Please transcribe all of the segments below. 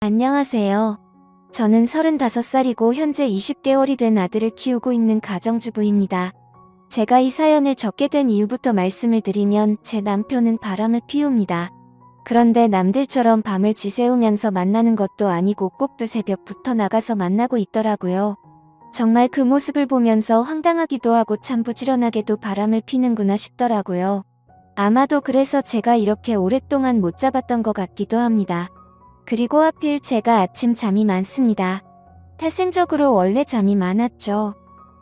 안녕하세요. 저는 35살이고 현재 20개월이 된 아들을 키우고 있는 가정주부입니다. 제가 이 사연을 적게 된 이유부터 말씀을 드리면 제 남편은 바람을 피웁니다. 그런데 남들처럼 밤을 지새우면서 만나는 것도 아니고 꼭 두새벽부터 나가서 만나고 있더라고요. 정말 그 모습을 보면서 황당하기도 하고 참 부지런하게도 바람을 피는구나 싶더라고요. 아마도 그래서 제가 이렇게 오랫동안 못 잡았던 것 같기도 합니다. 그리고 하필 제가 아침 잠이 많습니다. 태생적으로 원래 잠이 많았죠.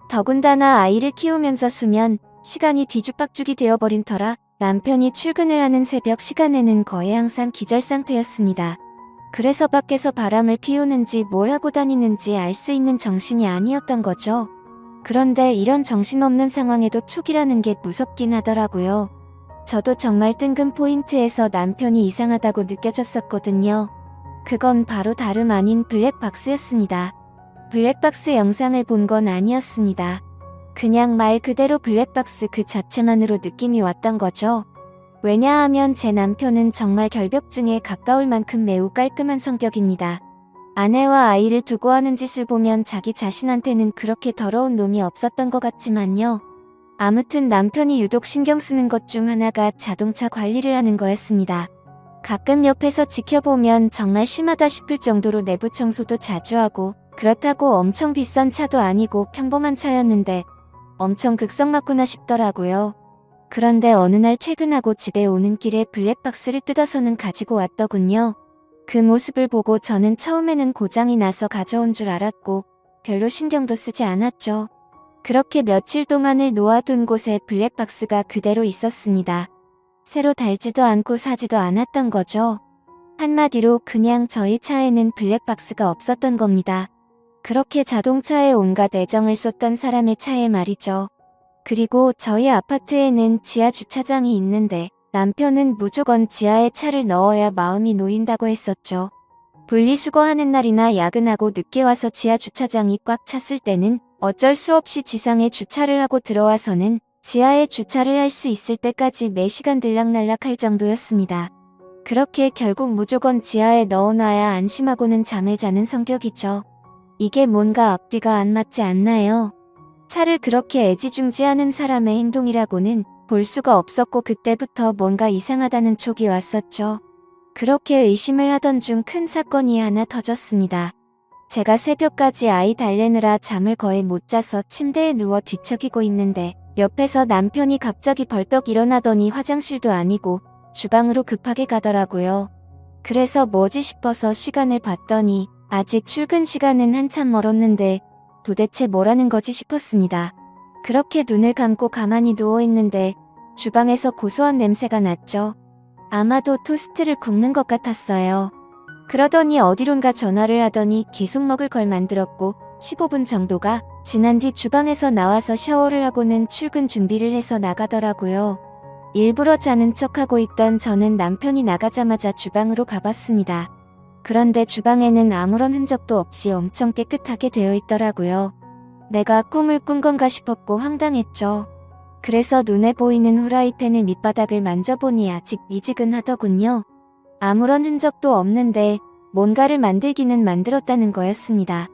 더군다나 아이를 키우면서 수면 시간이 뒤죽박죽이 되어버린 터라 남편이 출근을 하는 새벽 시간에는 거의 항상 기절 상태였습니다. 그래서 밖에서 바람을 피우는지 뭘 하고 다니는지 알 수 있는 정신이 아니었던 거죠. 그런데 이런 정신없는 상황에도 촉이라는 게 무섭긴 하더라고요. 저도 정말 뜬금 포인트에서 남편이 이상하다고 느껴졌었거든요. 그건 바로 다름 아닌 블랙박스였습니다. 블랙박스 영상을 본 건 아니었습니다. 그냥 말 그대로 블랙박스 그 자체만으로 느낌이 왔던 거죠. 왜냐하면 제 남편은 정말 결벽증에 가까울 만큼 매우 깔끔한 성격입니다. 아내와 아이를 두고 하는 짓을 보면 자기 자신한테는 그렇게 더러운 놈이 없었던 것 같지만요. 아무튼 남편이 유독 신경 쓰는 것 중 하나가 자동차 관리를 하는 거였습니다. 가끔 옆에서 지켜보면 정말 심하다 싶을 정도로 내부 청소도 자주 하고, 그렇다고 엄청 비싼 차도 아니고 평범한 차였는데 엄청 극성맞구나 싶더라고요. 그런데 어느 날 퇴근하고 집에 오는 길에 블랙박스를 뜯어서는 가지고 왔더군요. 그 모습을 보고 저는 처음에는 고장이 나서 가져온 줄 알았고 별로 신경도 쓰지 않았죠. 그렇게 며칠 동안을 놓아둔 곳에 블랙박스가 그대로 있었습니다. 새로 달지도 않고 사지도 않았던 거죠. 한마디로 그냥 저희 차에는 블랙박스가 없었던 겁니다. 그렇게 자동차에 온갖 애정을 쏟던 사람의 차에 말이죠. 그리고 저희 아파트에는 지하 주차장이 있는데 남편은 무조건 지하에 차를 넣어야 마음이 놓인다고 했었죠. 분리수거하는 날이나 야근하고 늦게 와서 지하 주차장이 꽉 찼을 때는 어쩔 수 없이 지상에 주차를 하고 들어와서는 지하에 주차를 할 수 있을 때까지 매시간 들락날락 할 정도였습니다. 그렇게 결국 무조건 지하에 넣어놔야 안심하고는 잠을 자는 성격이죠. 이게 뭔가 앞뒤가 안 맞지 않나요? 차를 그렇게 애지중지하는 사람의 행동이라고는 볼 수가 없었고 그때부터 뭔가 이상하다는 촉이 왔었죠. 그렇게 의심을 하던 중 큰 사건이 하나 터졌습니다. 제가 새벽까지 아이 달래느라 잠을 거의 못 자서 침대에 누워 뒤척이고 있는데 옆에서 남편이 갑자기 벌떡 일어나더니 화장실도 아니고 주방으로 급하게 가더라고요. 그래서 뭐지 싶어서 시간을 봤더니 아직 출근 시간은 한참 멀었는데 도대체 뭐라는 거지 싶었습니다. 그렇게 눈을 감고 가만히 누워있는데 주방에서 고소한 냄새가 났죠. 아마도 토스트를 굽는 것 같았어요. 그러더니 어디론가 전화를 하더니 계속 먹을 걸 만들었고 15분 정도가 지난 뒤 주방에서 나와서 샤워를 하고는 출근 준비를 해서 나가더라고요. 일부러 자는 척하고 있던 저는 남편이 나가자마자 주방으로 가봤습니다. 그런데 주방에는 아무런 흔적도 없이 엄청 깨끗하게 되어 있더라고요. 내가 꿈을 꾼 건가 싶었고 황당했죠. 그래서 눈에 보이는 후라이팬을 밑바닥을 만져보니 아직 미지근하더군요. 아무런 흔적도 없는데 뭔가를 만들기는 만들었다는 거였습니다.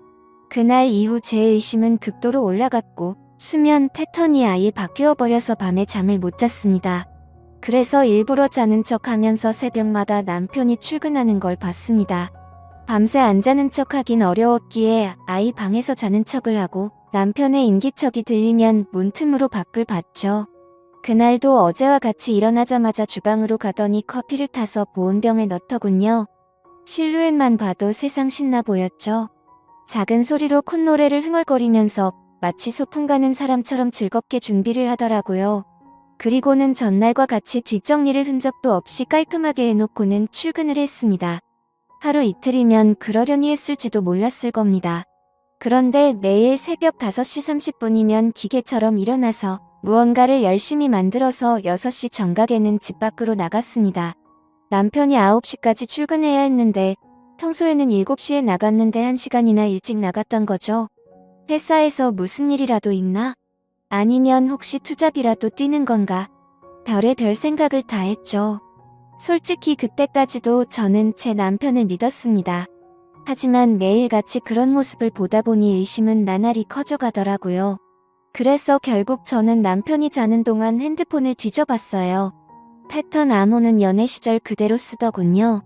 그날 이후 제 의심은 극도로 올라갔고 수면 패턴이 아예 바뀌어버려서 밤에 잠을 못 잤습니다. 그래서 일부러 자는 척하면서 새벽마다 남편이 출근하는 걸 봤습니다. 밤새 안 자는 척하긴 어려웠기에 아이 방에서 자는 척을 하고 남편의 인기척이 들리면 문틈으로 밖을 봤죠. 그날도 어제와 같이 일어나자마자 주방으로 가더니 커피를 타서 보온병에 넣더군요. 실루엣만 봐도 세상 신나 보였죠. 작은 소리로 콧노래를 흥얼거리면서 마치 소풍 가는 사람처럼 즐겁게 준비를 하더라고요. 그리고는 전날과 같이 뒷정리를 흔적도 없이 깔끔하게 해놓고는 출근을 했습니다. 하루 이틀이면 그러려니 했을지도 몰랐을 겁니다. 그런데 매일 새벽 5시 30분이면 기계처럼 일어나서 무언가를 열심히 만들어서 6시 정각에는 집 밖으로 나갔습니다. 남편이 9시까지 출근해야 했는데 평소에는 7시에 나갔는데 1시간이나 일찍 나갔던 거죠. 회사에서 무슨 일이라도 있나? 아니면 혹시 투잡이라도 뛰는 건가? 별의별 생각을 다 했죠. 솔직히 그때까지도 저는 제 남편을 믿었습니다. 하지만 매일같이 그런 모습을 보다 보니 의심은 나날이 커져가더라고요. 그래서 결국 저는 남편이 자는 동안 핸드폰을 뒤져봤어요. 패턴 암호는 연애 시절 그대로 쓰더군요.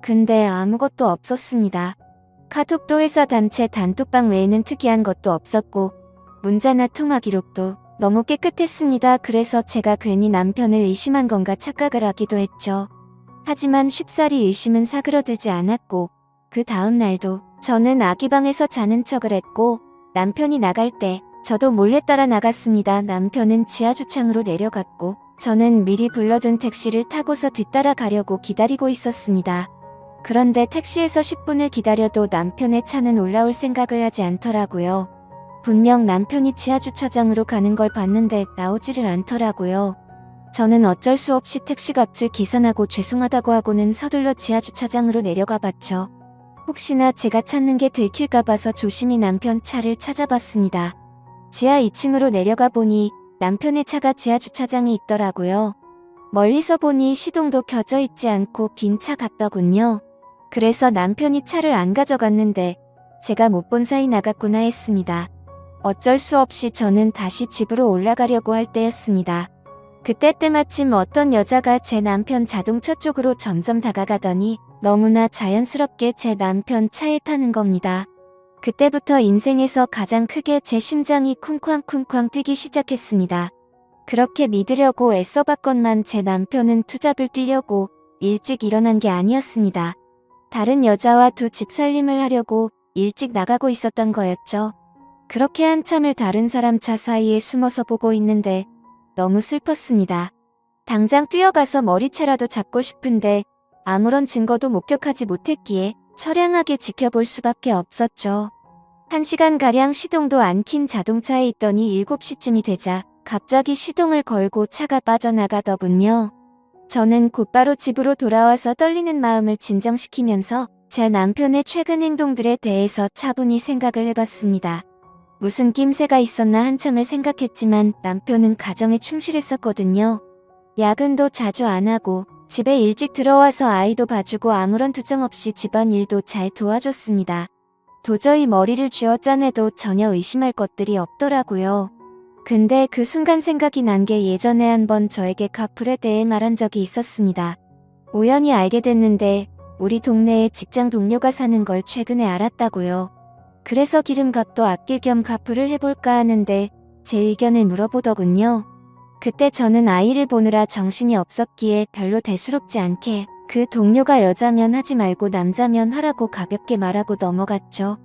근데 아무것도 없었습니다. 카톡도 회사 단체 단톡방 외에는 특이한 것도 없었고 문자나 통화 기록도 너무 깨끗했습니다. 그래서 제가 괜히 남편을 의심한 건가 착각을 하기도 했죠. 하지만 쉽사리 의심은 사그러들지 않았고 그 다음 날도 저는 아기 방에서 자는 척을 했고 남편이 나갈 때 저도 몰래 따라 나갔습니다. 남편은 지하주차장으로 내려갔고 저는 미리 불러둔 택시를 타고서 뒤따라 가려고 기다리고 있었습니다. 그런데 택시에서 10분을 기다려도 남편의 차는 올라올 생각을 하지 않더라고요. 분명 남편이 지하주차장으로 가는 걸 봤는데 나오지를 않더라고요. 저는 어쩔 수 없이 택시값을 계산하고 죄송하다고 하고는 서둘러 지하주차장으로 내려가 봤죠. 혹시나 제가 찾는 게 들킬까 봐서 조심히 남편 차를 찾아봤습니다. 지하 2층으로 내려가 보니 남편의 차가 지하주차장에 있더라고요. 멀리서 보니 시동도 켜져 있지 않고 빈 차 같더군요. 그래서 남편이 차를 안 가져갔는데 제가 못 본 사이 나갔구나 했습니다. 어쩔 수 없이 저는 다시 집으로 올라가려고 할 때였습니다. 그때 때마침 어떤 여자가 제 남편 자동차 쪽으로 점점 다가가더니 너무나 자연스럽게 제 남편 차에 타는 겁니다. 그때부터 인생에서 가장 크게 제 심장이 쿵쾅쿵쾅 뛰기 시작했습니다. 그렇게 믿으려고 애써봤건만 제 남편은 투잡을 뛰려고 일찍 일어난 게 아니었습니다. 다른 여자와 두 집 살림을 하려고 일찍 나가고 있었던 거였죠. 그렇게 한참을 다른 사람 차 사이에 숨어서 보고 있는데 너무 슬펐습니다. 당장 뛰어가서 머리채라도 잡고 싶은데 아무런 증거도 목격하지 못했기에 처량하게 지켜볼 수밖에 없었죠. 1시간가량 시동도 안 킨 자동차에 있더니 7시쯤이 되자 갑자기 시동을 걸고 차가 빠져나가더군요. 저는 곧바로 집으로 돌아와서 떨리는 마음을 진정시키면서 제 남편의 최근 행동들에 대해서 차분히 생각을 해봤습니다. 무슨 낌새가 있었나 한참을 생각했지만 남편은 가정에 충실했었거든요. 야근도 자주 안 하고 집에 일찍 들어와서 아이도 봐주고 아무런 투정 없이 집안일도 잘 도와줬습니다. 도저히 머리를 쥐어짜내도 전혀 의심할 것들이 없더라고요. 근데 그 순간 생각이 난 게 예전에 한번 저에게 카풀에 대해 말한 적이 있었습니다. 우연히 알게 됐는데 우리 동네에 직장 동료가 사는 걸 최근에 알았다고요. 그래서 기름값도 아낄 겸 카풀을 해볼까 하는데 제 의견을 물어보더군요. 그때 저는 아이를 보느라 정신이 없었기에 별로 대수롭지 않게 그 동료가 여자면 하지 말고 남자면 하라고 가볍게 말하고 넘어갔죠.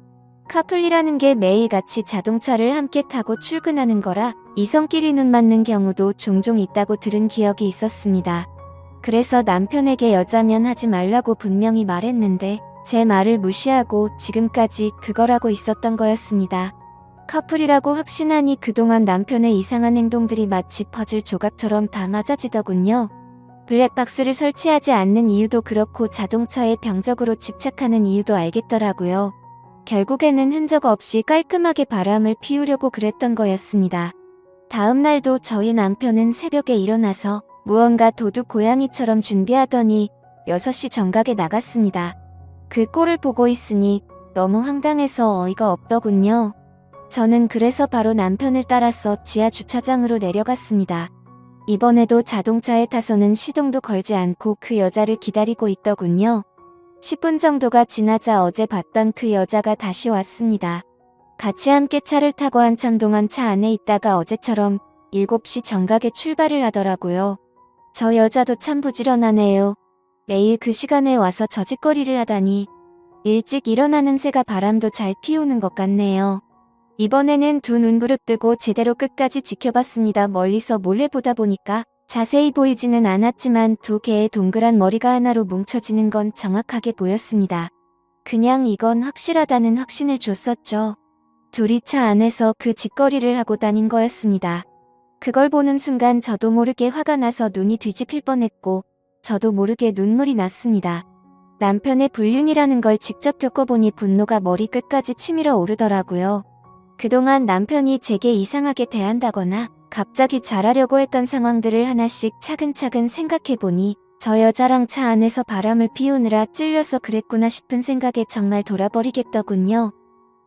카풀이라는 게 매일같이 자동차를 함께 타고 출근하는 거라 이성끼리 눈 맞는 경우도 종종 있다고 들은 기억이 있었습니다. 그래서 남편에게 여자면 하지 말라고 분명히 말했는데 제 말을 무시하고 지금까지 그거라고 있었던 거였습니다. 커플이라고 확신하니 그동안 남편의 이상한 행동들이 마치 퍼즐 조각처럼 다 맞아지더군요. 블랙박스를 설치하지 않는 이유도 그렇고 자동차에 병적으로 집착하는 이유도 알겠더라고요. 결국에는 흔적 없이 깔끔하게 바람을 피우려고 그랬던 거였습니다. 다음 날도 저희 남편은 새벽에 일어나서 무언가 도둑 고양이처럼 준비하더니 6시 정각에 나갔습니다. 그 꼴을 보고 있으니 너무 황당해서 어이가 없더군요. 저는 그래서 바로 남편을 따라서 지하 주차장으로 내려갔습니다. 이번에도 자동차에 타서는 시동도 걸지 않고 그 여자를 기다리고 있더군요. 10분 정도가 지나자 어제 봤던 그 여자가 다시 왔습니다. 같이 함께 차를 타고 한참 동안 차 안에 있다가 어제처럼 7시 정각에 출발을 하더라고요. 저 여자도 참 부지런하네요. 매일 그 시간에 와서 저짓거리를 하다니 일찍 일어나는 새가 바람도 잘 피우는 것 같네요. 이번에는 두 눈부릅 뜨고 제대로 끝까지 지켜봤습니다. 멀리서 몰래 보다 보니까 자세히 보이지는 않았지만 두 개의 동그란 머리가 하나로 뭉쳐지는 건 정확하게 보였습니다. 그냥 이건 확실하다는 확신을 줬었죠. 둘이 차 안에서 그 짓거리를 하고 다닌 거였습니다. 그걸 보는 순간 저도 모르게 화가 나서 눈이 뒤집힐 뻔했고 저도 모르게 눈물이 났습니다. 남편의 불륜이라는 걸 직접 겪어보니 분노가 머리끝까지 치밀어 오르더라고요. 그동안 남편이 제게 이상하게 대한다거나 갑자기 잘하려고 했던 상황들을 하나씩 차근차근 생각해보니 저 여자랑 차 안에서 바람을 피우느라 찔려서 그랬구나 싶은 생각에 정말 돌아버리겠더군요.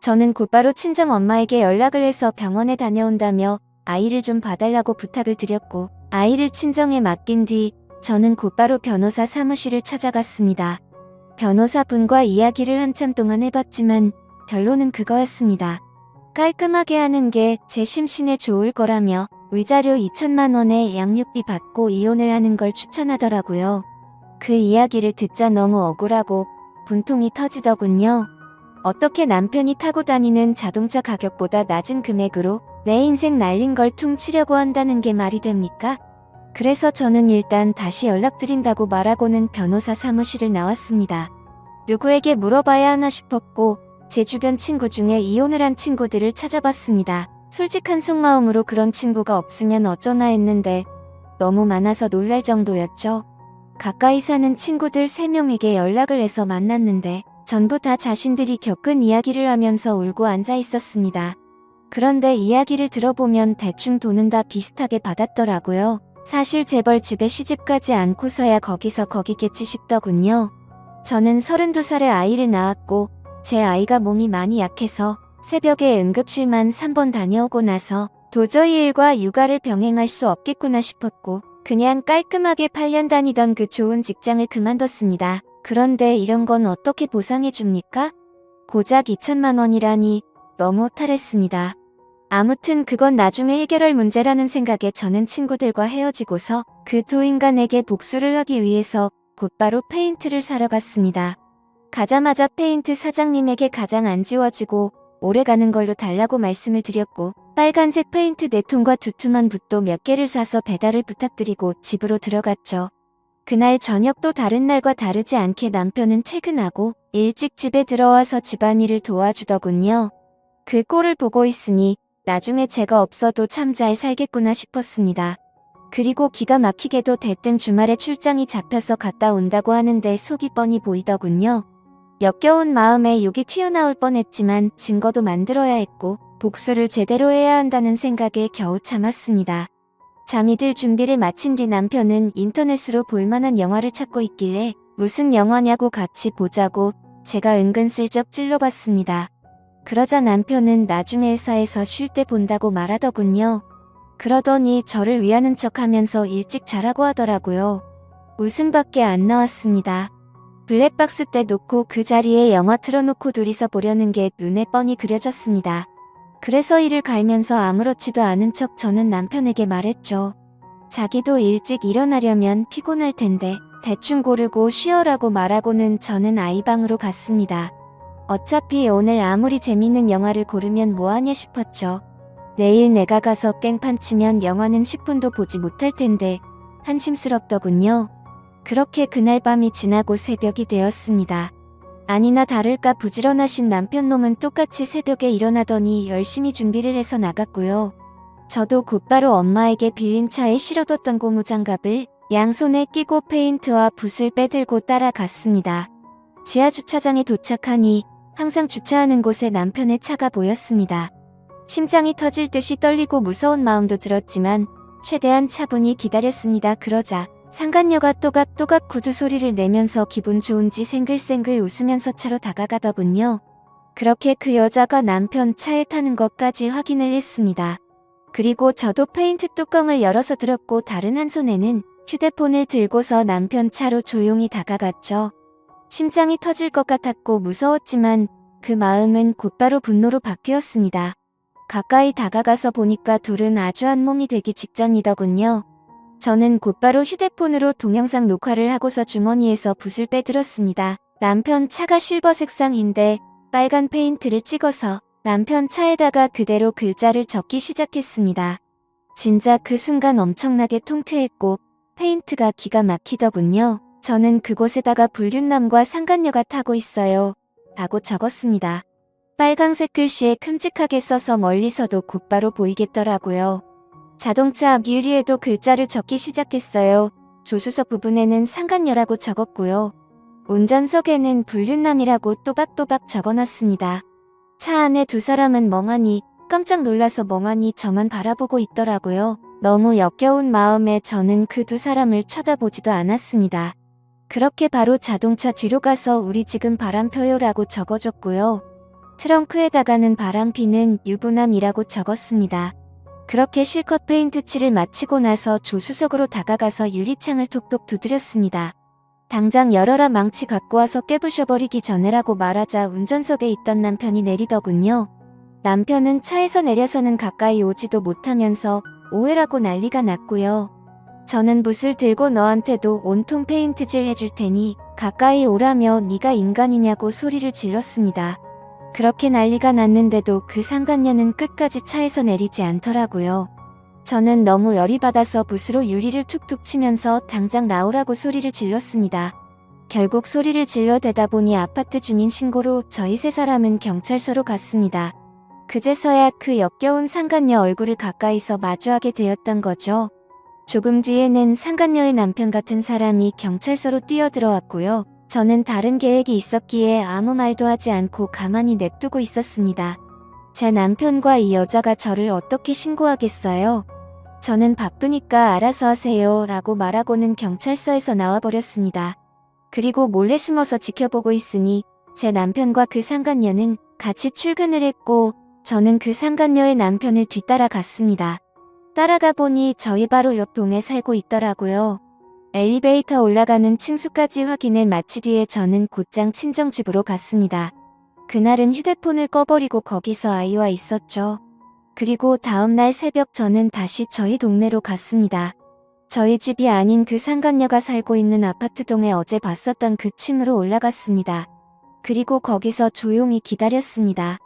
저는 곧바로 친정 엄마에게 연락을 해서 병원에 다녀온다며 아이를 좀 봐달라고 부탁을 드렸고, 아이를 친정에 맡긴 뒤 저는 곧바로 변호사 사무실을 찾아갔습니다. 변호사분과 이야기를 한참 동안 해봤지만 결론은 그거였습니다. 깔끔하게 하는 게 제 심신에 좋을 거라며 위자료 2천만 원에 양육비 받고 이혼을 하는 걸 추천하더라고요. 그 이야기를 듣자 너무 억울하고 분통이 터지더군요. 어떻게 남편이 타고 다니는 자동차 가격보다 낮은 금액으로 내 인생 날린 걸 퉁치려고 한다는 게 말이 됩니까? 그래서 저는 일단 다시 연락드린다고 말하고는 변호사 사무실을 나왔습니다. 누구에게 물어봐야 하나 싶었고 제 주변 친구 중에 이혼을 한 친구들을 찾아봤습니다. 솔직한 속마음으로 그런 친구가 없으면 어쩌나 했는데 너무 많아서 놀랄 정도였죠. 가까이 사는 친구들 3명에게 연락을 해서 만났는데 전부 다 자신들이 겪은 이야기를 하면서 울고 앉아 있었습니다. 그런데 이야기를 들어보면 대충 돈은 다 비슷하게 받았더라고요. 사실 재벌 집에 시집가지 않고서야 거기서 거기겠지 싶더군요. 저는 32살에 아이를 낳았고 제 아이가 몸이 많이 약해서 새벽에 응급실만 3번 다녀오고 나서 도저히 일과 육아를 병행할 수 없겠구나 싶었고 그냥 깔끔하게 8년 다니던 그 좋은 직장을 그만뒀습니다. 그런데 이런 건 어떻게 보상해 줍니까? 고작 2천만 원이라니 너무 허탈했습니다. 아무튼 그건 나중에 해결할 문제라는 생각에 저는 친구들과 헤어지고서 그 두 인간에게 복수를 하기 위해서 곧바로 페인트를 사러 갔습니다. 가자마자 페인트 사장님에게 가장 안 지워지고 오래가는 걸로 달라고 말씀을 드렸고 빨간색 페인트 4통과 두툼한 붓도 몇 개를 사서 배달을 부탁드리고 집으로 들어갔죠. 그날 저녁도 다른 날과 다르지 않게 남편은 퇴근하고 일찍 집에 들어와서 집안일을 도와주더군요. 그 꼴을 보고 있으니 나중에 제가 없어도 참 잘 살겠구나 싶었습니다. 그리고 기가 막히게도 대뜸 주말에 출장이 잡혀서 갔다 온다고 하는데 속이 뻔히 보이더군요. 역겨운 마음에 욕이 튀어나올 뻔했지만 증거도 만들어야 했고 복수를 제대로 해야 한다는 생각에 겨우 참았습니다. 잠이 들 준비를 마친 뒤 남편은 인터넷으로 볼만한 영화를 찾고 있길래 무슨 영화냐고 같이 보자고 제가 은근슬쩍 찔러봤습니다. 그러자 남편은 나중에 회사에서 쉴 때 본다고 말하더군요. 그러더니 저를 위하는 척하면서 일찍 자라고 하더라고요. 웃음밖에 안 나왔습니다. 블랙박스 때 놓고 그 자리에 영화 틀어놓고 둘이서 보려는 게 눈에 뻔히 그려졌습니다. 그래서 이를 갈면서 아무렇지도 않은 척 저는 남편에게 말했죠. 자기도 일찍 일어나려면 피곤할 텐데 대충 고르고 쉬어라고 말하고는 저는 아이 방으로 갔습니다. 어차피 오늘 아무리 재밌는 영화를 고르면 뭐하냐 싶었죠. 내일 내가 가서 깽판 치면 영화는 10분도 보지 못할 텐데 한심스럽더군요. 그렇게 그날 밤이 지나고 새벽이 되었습니다. 아니나 다를까 부지런하신 남편놈은 똑같이 새벽에 일어나더니 열심히 준비를 해서 나갔고요. 저도 곧바로 엄마에게 빌린 차에 실어뒀던 고무장갑을 양손에 끼고 페인트와 붓을 빼들고 따라갔습니다. 지하주차장에 도착하니 항상 주차하는 곳에 남편의 차가 보였습니다. 심장이 터질 듯이 떨리고 무서운 마음도 들었지만 최대한 차분히 기다렸습니다. 그러자 상간녀가 또각또각 구두 소리를 내면서 기분 좋은지 생글생글 웃으면서 차로 다가가더군요. 그렇게 그 여자가 남편 차에 타는 것까지 확인을 했습니다. 그리고 저도 페인트 뚜껑을 열어서 들었고 다른 한 손에는 휴대폰을 들고서 남편 차로 조용히 다가갔죠. 심장이 터질 것 같았고 무서웠지만 그 마음은 곧바로 분노로 바뀌었습니다. 가까이 다가가서 보니까 둘은 아주 한 몸이 되기 직전이더군요. 저는 곧바로 휴대폰으로 동영상 녹화를 하고서 주머니에서 붓을 빼들었습니다. 남편 차가 실버 색상인데 빨간 페인트를 찍어서 남편 차에다가 그대로 글자를 적기 시작했습니다. 진짜 그 순간 엄청나게 통쾌했고 페인트가 기가 막히더군요. 저는 그곳에다가 불륜남과 상간녀가 타고 있어요 라고 적었습니다. 빨강색 글씨에 큼직하게 써서 멀리서도 곧바로 보이겠더라고요. 자동차 앞 유리에도 글자를 적기 시작했어요. 조수석 부분에는 상간녀라고 적었고요. 운전석에는 불륜남이라고 또박또박 적어놨습니다. 차 안에 두 사람은 멍하니 깜짝 놀라서 멍하니 저만 바라보고 있더라고요. 너무 역겨운 마음에 저는 그 두 사람을 쳐다보지도 않았습니다. 그렇게 바로 자동차 뒤로 가서 우리 지금 바람 펴요라고 적어줬고요. 트렁크에다가는 바람 피는 유부남이라고 적었습니다. 그렇게 실컷 페인트 칠을 마치고 나서 조수석으로 다가가서 유리창을 톡톡 두드렸습니다. 당장 열어라, 망치 갖고 와서 깨부셔버리기 전에라고 말하자 운전석에 있던 남편이 내리더군요. 남편은 차에서 내려서는 가까이 오지도 못하면서 오해라고 난리가 났고요. 저는 붓을 들고 너한테도 온통 페인트질 해줄 테니 가까이 오라며 네가 인간이냐고 소리를 질렀습니다. 그렇게 난리가 났는데도 그 상간녀는 끝까지 차에서 내리지 않더라고요. 저는 너무 열이 받아서 붓으로 유리를 툭툭 치면서 당장 나오라고 소리를 질렀습니다. 결국 소리를 질러대다 보니 아파트 주민 신고로 저희 세 사람은 경찰서로 갔습니다. 그제서야 그 역겨운 상간녀 얼굴을 가까이서 마주하게 되었던 거죠. 조금 뒤에는 상간녀의 남편 같은 사람이 경찰서로 뛰어들어왔고요. 저는 다른 계획이 있었기에 아무 말도 하지 않고 가만히 냅두고 있었습니다. 제 남편과 이 여자가 저를 어떻게 신고하겠어요? 저는 바쁘니까 알아서 하세요 라고 말하고는 경찰서에서 나와버렸습니다. 그리고 몰래 숨어서 지켜보고 있으니 제 남편과 그 상간녀는 같이 출근을 했고 저는 그 상간녀의 남편을 뒤따라 갔습니다. 따라가 보니 저희 바로 옆 동에 살고 있더라고요. 엘리베이터 올라가는 층수까지 확인을 마친 뒤에 저는 곧장 친정집으로 갔습니다. 그날은 휴대폰을 꺼버리고 거기서 아이와 있었죠. 그리고 다음날 새벽 저는 다시 저희 동네로 갔습니다. 저희 집이 아닌 그 상간녀가 살고 있는 아파트 동에 어제 봤었던 그 층으로 올라갔습니다. 그리고 거기서 조용히 기다렸습니다.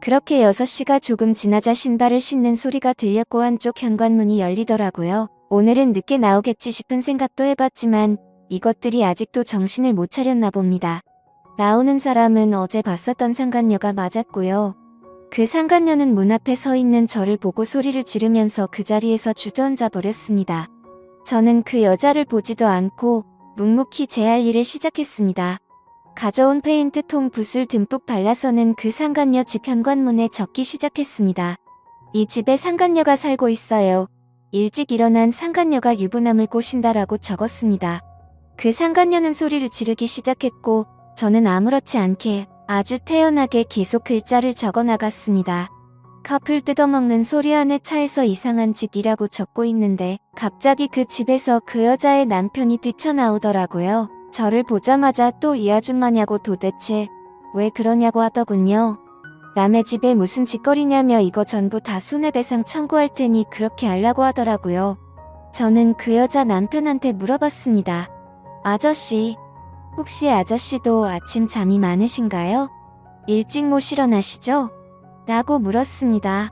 그렇게 6시가 조금 지나자 신발을 신는 소리가 들렸고 한쪽 현관문이 열리더라고요. 오늘은 늦게 나오겠지 싶은 생각도 해봤지만 이것들이 아직도 정신을 못 차렸나 봅니다. 나오는 사람은 어제 봤었던 상간녀가 맞았고요. 그 상간녀는 문 앞에 서 있는 저를 보고 소리를 지르면서 그 자리에서 주저앉아 버렸습니다. 저는 그 여자를 보지도 않고 묵묵히 제 할 일을 시작했습니다. 가져온 페인트통 붓을 듬뿍 발라서는 그 상간녀 집 현관문에 적기 시작했습니다. 이 집에 상간녀가 살고 있어요. 일찍 일어난 상간녀가 유부남을 꼬신다라고 적었습니다. 그 상간녀는 소리를 지르기 시작했고 저는 아무렇지 않게 아주 태연하게 계속 글자를 적어 나갔습니다. 커플 뜯어먹는 소리 안에 차에서 이상한 짓이라고 적고 있는데 갑자기 그 집에서 그 여자의 남편이 뛰쳐나오더라고요. 저를 보자마자 또 이 아줌마냐고 도대체 왜 그러냐고 하더군요. 남의 집에 무슨 짓거리냐며 이거 전부 다 손해배상 청구할 테니 그렇게 하려고 하더라고요. 저는 그 여자 남편한테 물어봤습니다. 아저씨, 혹시 아저씨도 아침 잠이 많으신가요? 일찍 못 일어나시죠? 라고 물었습니다.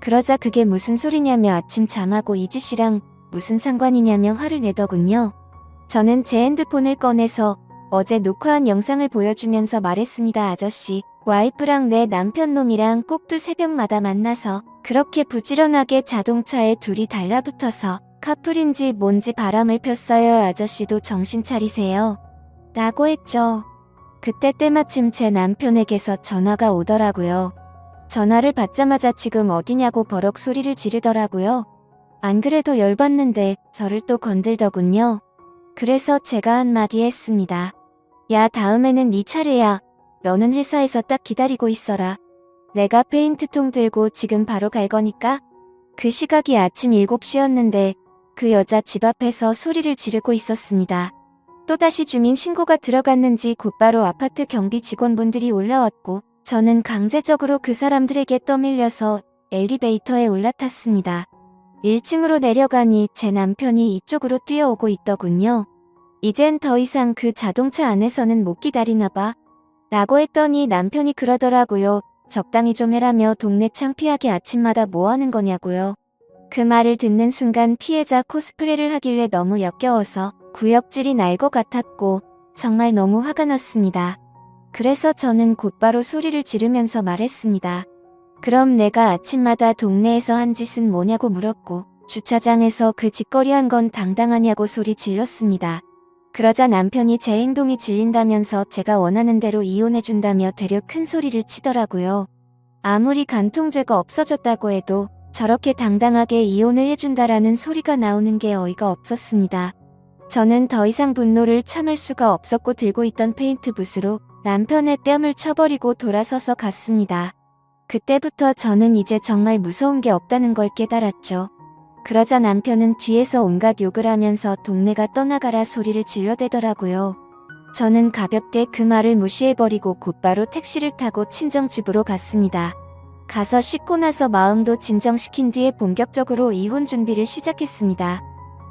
그러자 그게 무슨 소리냐며 아침 잠하고 이 짓이랑 무슨 상관이냐며 화를 내더군요. 저는 제 핸드폰을 꺼내서 어제 녹화한 영상을 보여주면서 말했습니다. 아저씨, 와이프랑 내 남편 놈이랑 꼭 새벽마다 만나서 그렇게 부지런하게 자동차에 둘이 달라붙어서 커플인지 뭔지 바람을 폈어요. 아저씨도 정신 차리세요. 라고 했죠. 그때 때마침 제 남편에게서 전화가 오더라고요. 전화를 받자마자 지금 어디냐고 버럭 소리를 지르더라고요. 안 그래도 열받는데 저를 또 건들더군요. 그래서 제가 한마디 했습니다. 야, 다음에는 네 차례야. 너는 회사에서 딱 기다리고 있어라. 내가 페인트통 들고 지금 바로 갈 거니까. 그 시각이 아침 7시였는데 그 여자 집 앞에서 소리를 지르고 있었습니다. 또다시 주민 신고가 들어갔는지 곧바로 아파트 경비 직원분들이 올라왔고 저는 강제적으로 그 사람들에게 떠밀려서 엘리베이터에 올라탔습니다. 1층으로 내려가니 제 남편이 이쪽으로 뛰어오고 있더군요. 이젠 더 이상 그 자동차 안에서는 못 기다리나 봐. 라고 했더니 남편이 그러더라고요. 적당히 좀 해라며 동네 창피하게 아침마다 뭐 하는 거냐고요. 그 말을 듣는 순간 피해자 코스프레를 하길래 너무 역겨워서 구역질이 날 것 같았고 정말 너무 화가 났습니다. 그래서 저는 곧바로 소리를 지르면서 말했습니다. 그럼 내가 아침마다 동네에서 한 짓은 뭐냐고 물었고 주차장에서 그 짓거리 한 건 당당하냐고 소리 질렀습니다. 그러자 남편이 제 행동이 질린다면서 제가 원하는 대로 이혼해준다며 되려 큰 소리를 치더라고요. 아무리 간통죄가 없어졌다고 해도 저렇게 당당하게 이혼을 해준다라는 소리가 나오는 게 어이가 없었습니다. 저는 더 이상 분노를 참을 수가 없었고 들고 있던 페인트 붓으로 남편의 뺨을 쳐버리고 돌아서서 갔습니다. 그때부터 저는 이제 정말 무서운 게 없다는 걸 깨달았죠. 그러자 남편은 뒤에서 온갖 욕을 하면서 동네가 떠나가라 소리를 질러대더라고요. 저는 가볍게 그 말을 무시해버리고 곧바로 택시를 타고 친정집으로 갔습니다. 가서 씻고 나서 마음도 진정시킨 뒤에 본격적으로 이혼 준비를 시작했습니다.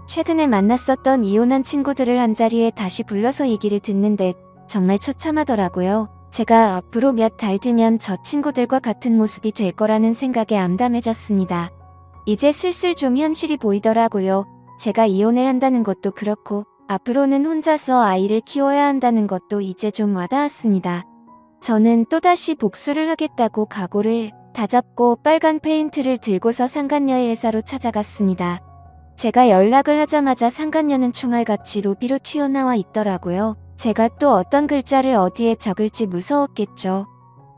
최근에 만났었던 이혼한 친구들을 한자리에 다시 불러서 얘기를 듣는데 정말 처참하더라고요. 제가 앞으로 몇 달 뒤면 저 친구들과 같은 모습이 될 거라는 생각에 암담해졌습니다. 이제 슬슬 좀 현실이 보이더라고요. 제가 이혼을 한다는 것도 그렇고 앞으로는 혼자서 아이를 키워야 한다는 것도 이제 좀 와닿았습니다. 저는 또다시 복수를 하겠다고 각오를 다잡고 빨간 페인트를 들고서 상간녀의 회사로 찾아갔습니다. 제가 연락을 하자마자 상간녀는 총알같이 로비로 튀어나와 있더라고요. 제가 또 어떤 글자를 어디에 적을지 무서웠겠죠.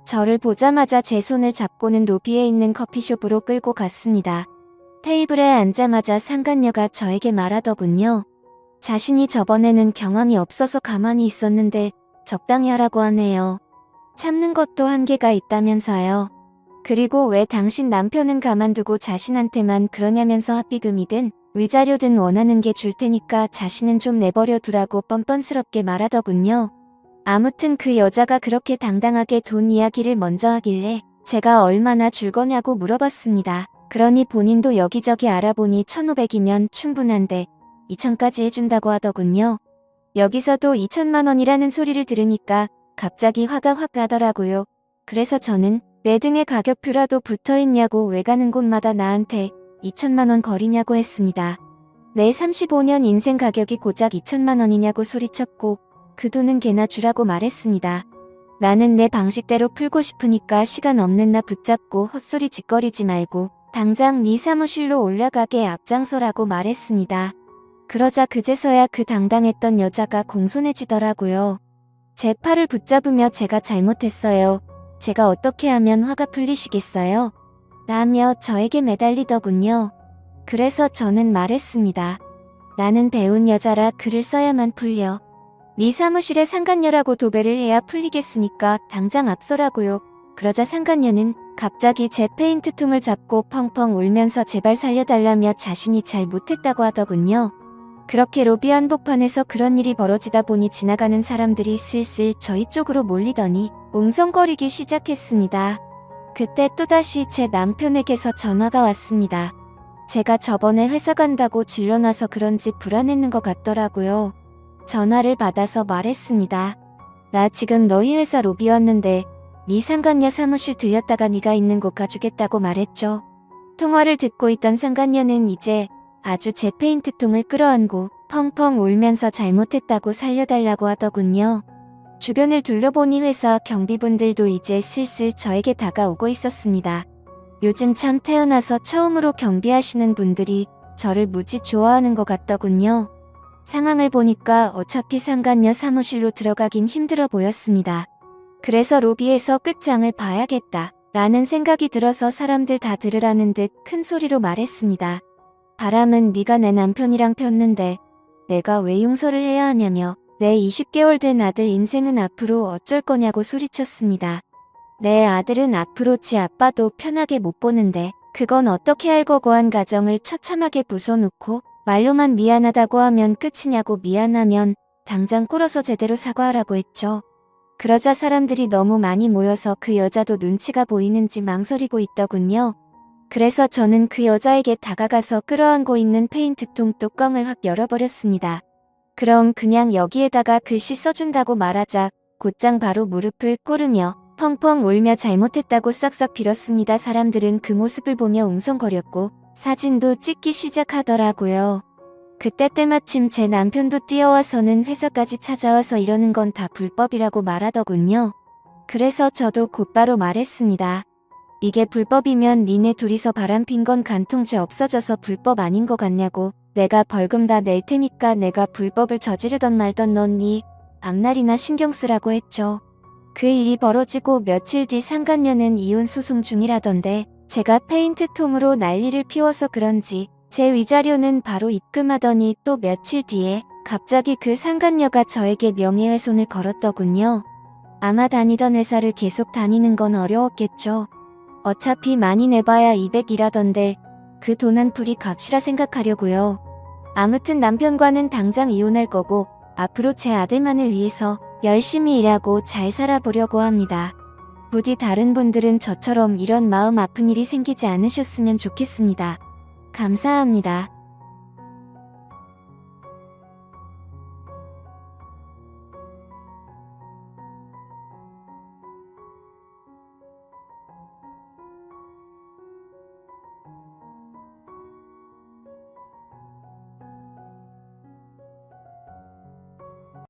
저를 보자마자 제 손을 잡고는 로비에 있는 커피숍으로 끌고 갔습니다. 테이블에 앉자마자 상간녀가 저에게 말하더군요. 자신이 저번에는 경황이 없어서 가만히 있었는데 적당히 하라고 하네요. 참는 것도 한계가 있다면서요. 그리고 왜 당신 남편은 가만두고 자신한테만 그러냐면서 합의금이든 위자료든 원하는 게 줄 테니까 자신은 좀 내버려 두라고 뻔뻔스럽게 말하더군요. 아무튼 그 여자가 그렇게 당당하게 돈 이야기를 먼저 하길래 제가 얼마나 줄 거냐고 물어봤습니다. 그러니 본인도 여기저기 알아보니 1,500이면 충분한데 2,000까지 해준다고 하더군요. 여기서도 2천만 원이라는 소리를 들으니까 갑자기 화가 확 나더라고요. 그래서 저는 내 등에 가격표라도 붙어있냐고 왜 가는 곳마다 나한테 2천만 원 거리냐고 했습니다. 내 35년 인생 가격이 고작 2천만 원이냐고 소리쳤고 그 돈은 걔나 주라고 말했습니다. 나는 내 방식대로 풀고 싶으니까 시간 없는 나 붙잡고 헛소리 짓거리지 말고 당장 네 사무실로 올라가게 앞장서라고 말했습니다. 그러자 그제서야 그 당당했던 여자가 공손해지더라고요. 제 팔을 붙잡으며 제가 잘못했어요. 제가 어떻게 하면 화가 풀리시겠어요? 라며 저에게 매달리더군요. 그래서 저는 말했습니다. 나는 배운 여자라 글을 써야만 풀려. 네 사무실에 상간녀라고 도배를 해야 풀리겠으니까 당장 앞서라고요. 그러자 상간녀는 갑자기 제 페인트통을 잡고 펑펑 울면서 제발 살려달라며 자신이 잘 못했다고 하더군요. 그렇게 로비 한복판에서 그런 일이 벌어지다 보니 지나가는 사람들이 슬슬 저희 쪽으로 몰리더니 웅성거리기 시작했습니다. 그때 또다시 제 남편에게서 전화가 왔습니다. 제가 저번에 회사 간다고 질러놔서 그런지 불안했는 것 같더라고요. 전화를 받아서 말했습니다. 나 지금 너희 회사 로비 왔는데 네 상간녀 사무실 들렸다가 네가 있는 곳 가주겠다고 말했죠. 통화를 듣고 있던 상간녀는 이제 아주 제 페인트통을 끌어안고 펑펑 울면서 잘못했다고 살려달라고 하더군요. 주변을 둘러보니 회사 경비분들도 이제 슬슬 저에게 다가오고 있었습니다. 요즘 참 태어나서 처음으로 경비하시는 분들이 저를 무지 좋아하는 것 같더군요. 상황을 보니까 어차피 상간녀 사무실로 들어가긴 힘들어 보였습니다. 그래서 로비에서 끝장을 봐야겠다 라는 생각이 들어서 사람들 다 들으라는 듯 큰 소리로 말했습니다. 바람은 네가 내 남편이랑 폈는데 내가 왜 용서를 해야 하냐며 내 20개월 된 아들 인생은 앞으로 어쩔 거냐고 소리쳤습니다. 내 아들은 앞으로 지 아빠도 편하게 못 보는데 그건 어떻게 할 거고 한 가정을 처참하게 부숴놓고 말로만 미안하다고 하면 끝이냐고 미안하면 당장 꿇어서 제대로 사과하라고 했죠. 그러자 사람들이 너무 많이 모여서 그 여자도 눈치가 보이는지 망설이고 있더군요. 그래서 저는 그 여자에게 다가가서 끌어안고 있는 페인트통 뚜껑을 확 열어버렸습니다. 그럼 그냥 여기에다가 글씨 써준다고 말하자 곧장 바로 무릎을 꿇으며 펑펑 울며 잘못했다고 싹싹 빌었습니다. 사람들은 그 모습을 보며 웅성거렸고 사진도 찍기 시작하더라고요. 그때 때마침 제 남편도 뛰어와서는 회사까지 찾아와서 이러는 건 다 불법이라고 말하더군요. 그래서 저도 곧바로 말했습니다. 이게 불법이면 니네 둘이서 바람핀 건 간통죄 없어져서 불법 아닌 것 같냐고. 내가 벌금 다 낼 테니까 내가 불법을 저지르던 말던 넌 네 앞날이나 신경 쓰라고 했죠. 그 일이 벌어지고 며칠 뒤 상간녀는 이혼 소송 중이라던데 제가 페인트통으로 난리를 피워서 그런지 제 위자료는 바로 입금하더니 또 며칠 뒤에 갑자기 그 상간녀가 저에게 명예훼손을 걸었더군요. 아마 다니던 회사를 계속 다니는 건 어려웠겠죠. 어차피 많이 내봐야 200이라던데 그 돈 한 푼이 값이라 생각하려고요. 아무튼 남편과는 당장 이혼할 거고 앞으로 제 아들만을 위해서 열심히 일하고 잘 살아보려고 합니다. 부디 다른 분들은 저처럼 이런 마음 아픈 일이 생기지 않으셨으면 좋겠습니다. 감사합니다.